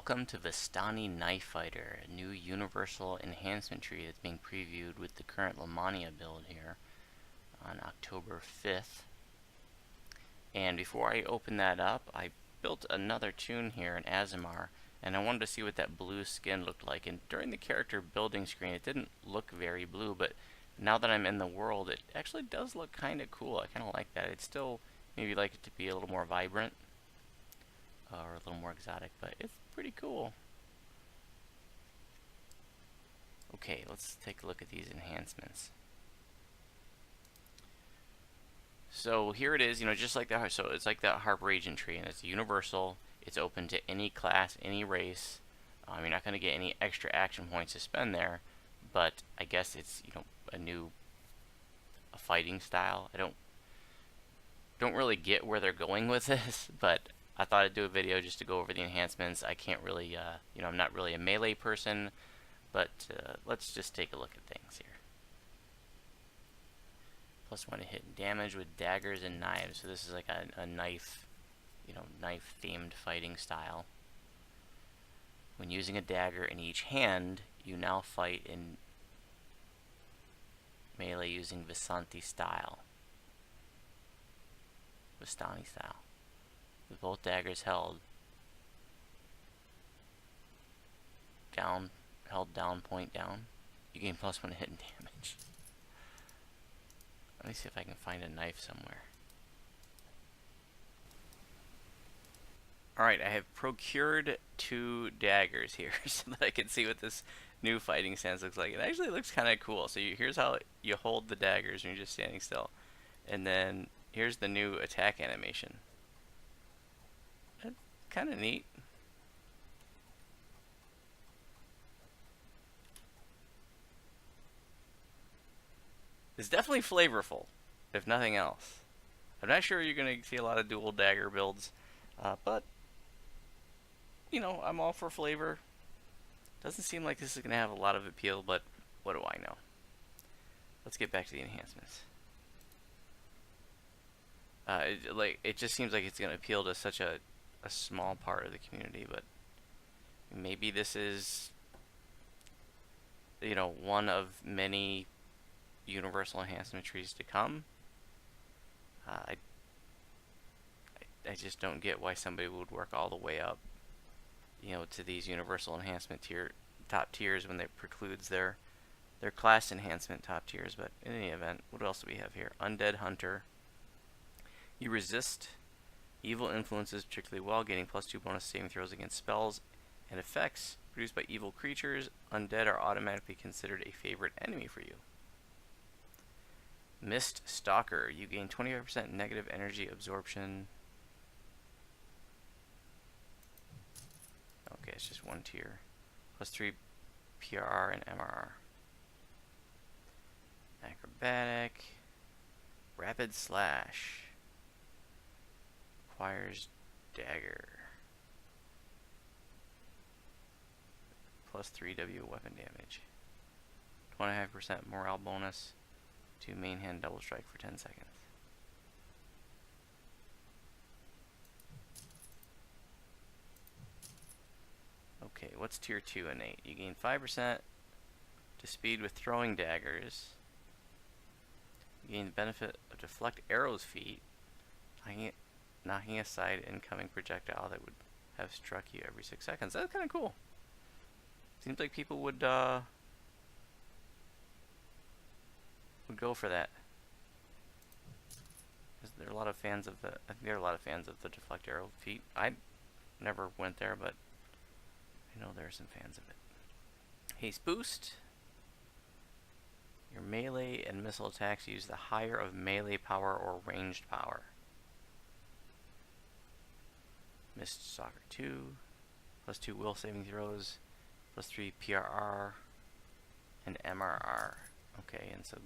Welcome to Vistani Knife Fighter, a new universal enhancement tree that's being previewed with the current Lamannia build here on October 5th. And before I open that up, I built another tune here in Azimar, and I wanted to see what that blue skin looked like. And during the character building screen, it didn't look very blue, but now that I'm in the world, it actually does look kind of cool. I kind of like that. I'd still maybe like it to be a little more vibrant. Or a little more exotic, but it's pretty cool. Okay, let's take a look at these enhancements. So here it is, just like that. So it's like that Harper Agent tree, and it's universal. It's open to any class, any race. You're not going to get any extra action points to spend there, but I guess it's a fighting style. I don't really get where they're going with this, but I thought I'd do a video just to go over the enhancements. I can't really, I'm not really a melee person, but let's just take a look at things here. +1 to hit damage with daggers and knives. So this is like a knife, knife-themed fighting style. When using a dagger in each hand, you now fight in melee using Vistani style. With both daggers held down, point down, you gain +1 to hit and damage. Let me see if I can find a knife somewhere. Alright, I have procured 2 daggers here so that I can see what this new fighting stance looks like. It actually looks kind of cool. So here's how you hold the daggers when you're just standing still. And then here's the new attack animation. Kind of neat. It's definitely flavorful, if nothing else. I'm not sure you're going to see a lot of dual dagger builds, but, I'm all for flavor. Doesn't seem like this is going to have a lot of appeal, but what do I know? Let's get back to the enhancements. It just seems like it's going to appeal to such a small part of the community, but maybe this is one of many universal enhancement trees to come. I just don't get why somebody would work all the way up to these universal enhancement top tiers when it precludes their class enhancement top tiers. But in any event, what else do we have here? Undead Hunter. You resist evil influences particularly well, gaining +2 bonus saving throws against spells and effects produced by evil creatures. Undead are automatically considered a favorite enemy for you. Mist Stalker. You gain 25% negative energy absorption. Okay, it's just one tier. +3 PRR and MRR. Acrobatic. Rapid Slash. Requires dagger. +3 W weapon damage. 25% morale bonus to main hand double strike for 10 seconds. Okay, what's tier 2 innate? You gain 5% to speed with throwing daggers. You gain the benefit of deflect arrows feat, knocking aside incoming projectile that would have struck you every 6 seconds. That's kind of cool. Seems like people would go for that. There are a lot of fans of I think there are a lot of fans of the deflect arrow feat. I never went there, but I know there are some fans of it. Haste boost. Your melee and missile attacks use the higher of melee power or ranged power. Mist Stalker 2, +2 will saving throws, +3 PRR, and MRR. Okay, and so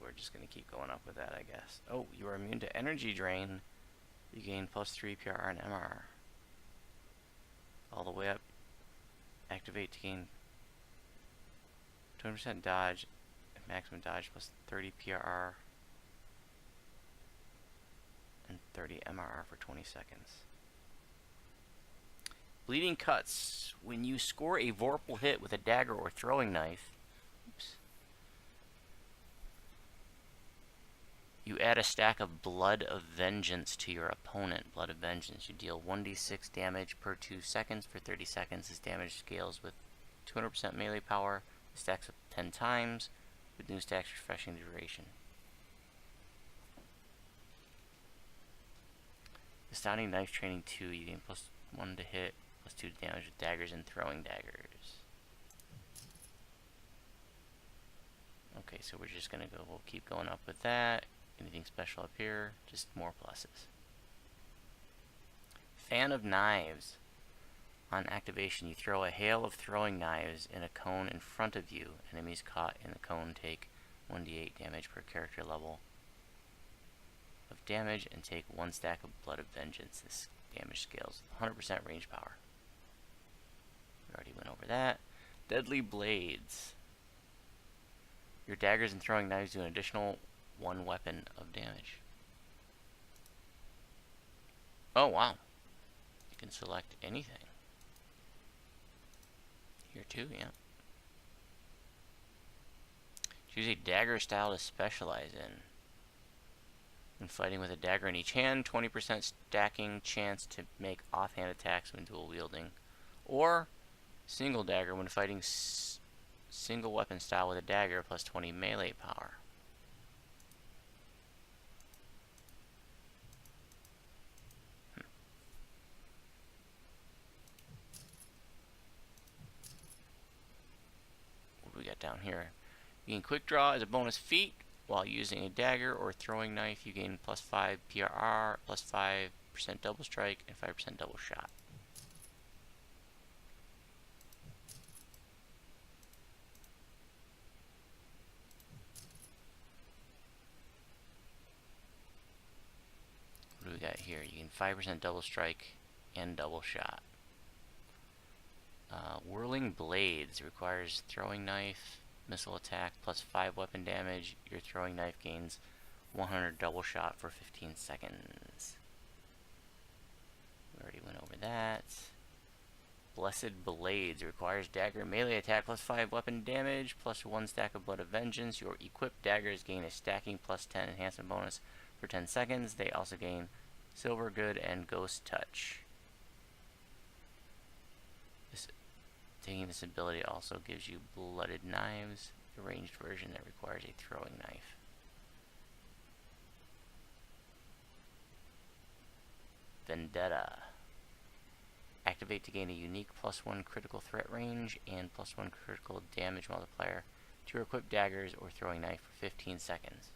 we're just going to keep going up with that, I guess. Oh, you are immune to energy drain. You gain +3 PRR and MRR. All the way up. Activate to gain 20% dodge, and maximum dodge +30 PRR. And 30 MRR for 20 seconds. Bleeding cuts. When you score a vorpal hit with a dagger or throwing knife, oops, you add a stack of Blood of Vengeance to your opponent. Blood of Vengeance. You deal 1d6 damage per 2 seconds for 30 seconds. This damage scales with 200% melee power. It stacks up 10 times, with new stacks refreshing the duration. Vistani Knife Training 2. You gain +1 to hit, +2 to damage with daggers and throwing daggers. Okay, so we're just gonna go, we'll keep going up with that. Anything special up here? Just more pluses. Fan of Knives. On activation, you throw a hail of throwing knives in a cone in front of you. Enemies caught in the cone take 1d8 damage per character level of damage and take 1 stack of Blood of Vengeance. This damage scales with 100% range power. We already went over that. Deadly Blades. Your daggers and throwing knives do an additional 1 weapon of damage. Oh, wow. You can select anything. Here too, yeah. Choose a dagger style to specialize in. When fighting with a dagger in each hand, 20% stacking chance to make offhand attacks when dual wielding. Or single dagger when fighting single weapon style with a dagger, +20 melee power. What do we got down here? You gain quick draw as a bonus feat while using a dagger or throwing knife. You gain +5 PRR, +5% double strike, and 5% double shot. What do we got here? You gain 5% double strike and double shot. Whirling Blades requires throwing knife, missile attack, +5 weapon damage. Your throwing knife gains 100 double shot for 15 seconds. We already went over that. Blessed Blades requires dagger melee attack, +5 weapon damage, +1 stack of Blood of Vengeance. Your equipped daggers gain a stacking +10 enhancement bonus for 10 seconds. They also gain Silver Good and Ghost Touch. Taking this ability also gives you Blooded Knives, the ranged version that requires a throwing knife. Vendetta. Activate to gain a unique +1 critical threat range and +1 critical damage multiplier to your equipped daggers or throwing knife for 15 seconds.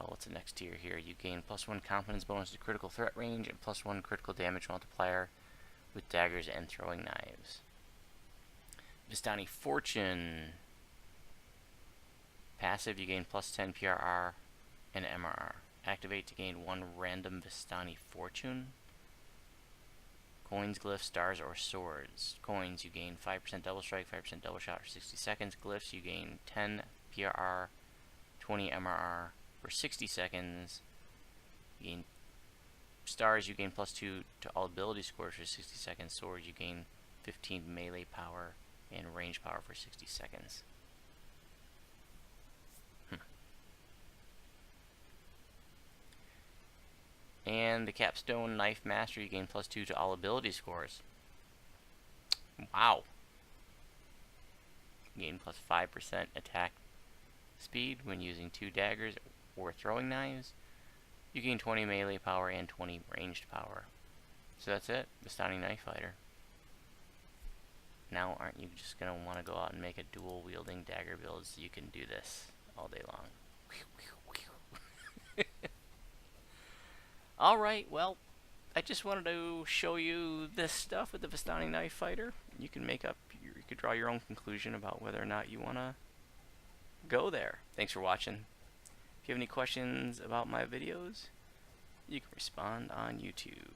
What's the next tier here? You gain +1 confidence bonus to critical threat range and +1 critical damage multiplier with daggers and throwing knives. Vistani Fortune. Passive, you gain +10 PRR and MRR. Activate to gain 1 random Vistani Fortune. Coins, glyphs, stars, or swords. Coins, you gain 5% double strike, 5% double shot for 60 seconds. Glyphs, you gain 10 PRR, 20 MRR for 60 seconds. You gain stars, you gain +2 to all ability scores for 60 seconds. Swords, you gain 15 melee power and range power for 60 seconds. And the Capstone Knife Master, you gain +2 to all ability scores. Wow. You gain +5% attack speed when using 2 daggers or throwing knives. You gain 20 melee power and 20 ranged power. So that's it, Vistani Knife Fighter. Now aren't you just going to want to go out and make a dual wielding dagger build so you can do this all day long? Alright, well, I just wanted to show you this stuff with the Vistani Knife Fighter. You can you could draw your own conclusion about whether or not you want to go there. Thanks for watching. If you have any questions about my videos, you can respond on YouTube.